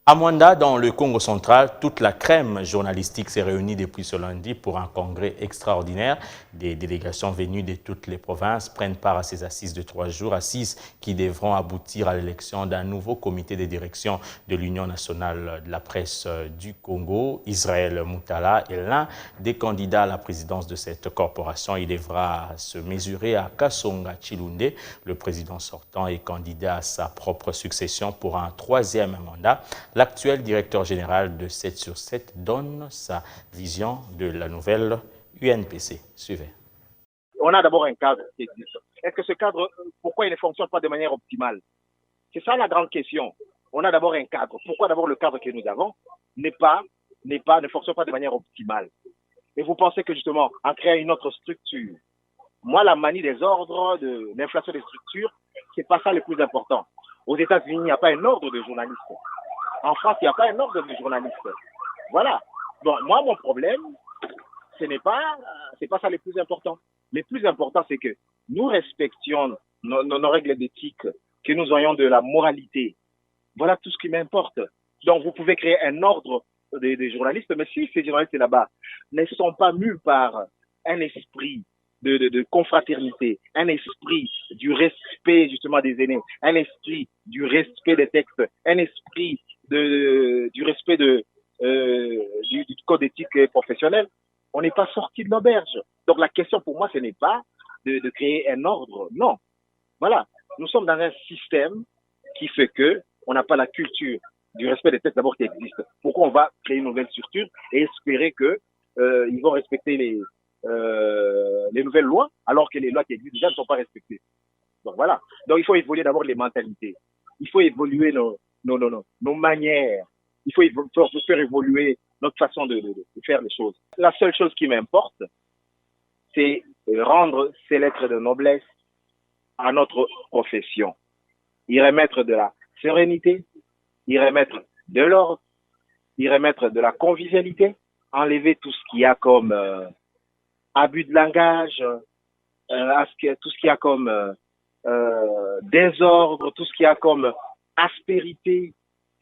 À Mwanda, dans le Congo central, toute la crème journalistique s'est réunie depuis ce lundi pour un congrès extraordinaire. Des délégations venues de toutes les provinces prennent part à ces assises de 3 jours, assises qui devront aboutir à l'élection d'un nouveau comité de direction de l'Union nationale de la presse du Congo. Israël Moutala est l'un des candidats à la présidence de cette corporation. Il devra se mesurer à Kasonga Chilunde, le président sortant et candidat à sa propre succession pour un 3e mandat. L'actuel directeur général de 7 sur 7 donne sa vision de la nouvelle UNPC. Suivez. On a d'abord un cadre qui existe. Est-ce que ce cadre, pourquoi il ne fonctionne pas de manière optimale? C'est ça la grande question. On a d'abord un cadre. Pourquoi d'abord le cadre que nous avons ne fonctionne pas de manière optimale? Et vous pensez que justement, en créant une autre structure, moi, la manie des ordres, de l'inflation des structures, c'est pas ça le plus important. Aux États-Unis, il n'y a pas un ordre de journalistes. En France, il n'y a pas un ordre de journalistes. Voilà. Bon, moi, mon problème, c'est pas ça le plus important. Le plus important, c'est que nous respections nos règles d'éthique, que nous ayons de la moralité. Voilà tout ce qui m'importe. Donc, vous pouvez créer un ordre des journalistes, mais si ces journalistes là-bas ne sont pas mus par un esprit de confraternité, un esprit du respect justement des aînés, un esprit du respect des textes, un esprit du respect du code éthique professionnel, on n'est pas sorti de l'auberge. Donc la question pour moi, ce n'est pas de créer un ordre, non. Voilà, nous sommes dans un système qui fait que on n'a pas la culture du respect des textes d'abord qui existe. Pourquoi on va créer une nouvelle structure et espérer que ils vont respecter les nouvelles lois alors que les lois qui existent déjà ne sont pas respectées. Donc voilà. Donc il faut évoluer d'abord les mentalités. Il faut évoluer nos manières. Il faut faire évoluer notre façon de faire les choses. La seule chose qui m'importe, c'est rendre ces lettres de noblesse à notre profession. Y remettre de la sérénité, y remettre de l'ordre, y remettre de la convivialité, enlever tout ce qu'il y a comme abus de langage, tout ce qu'il y a comme désordre, tout ce qu'il y a comme aspérité.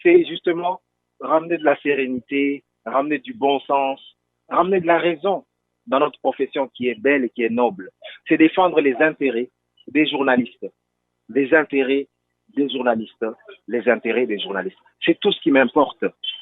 C'est justement ramener de la sérénité, ramener du bon sens, ramener de la raison dans notre profession qui est belle et qui est noble. C'est défendre les intérêts des journalistes, les intérêts des journalistes, les intérêts des journalistes. C'est tout ce qui m'importe.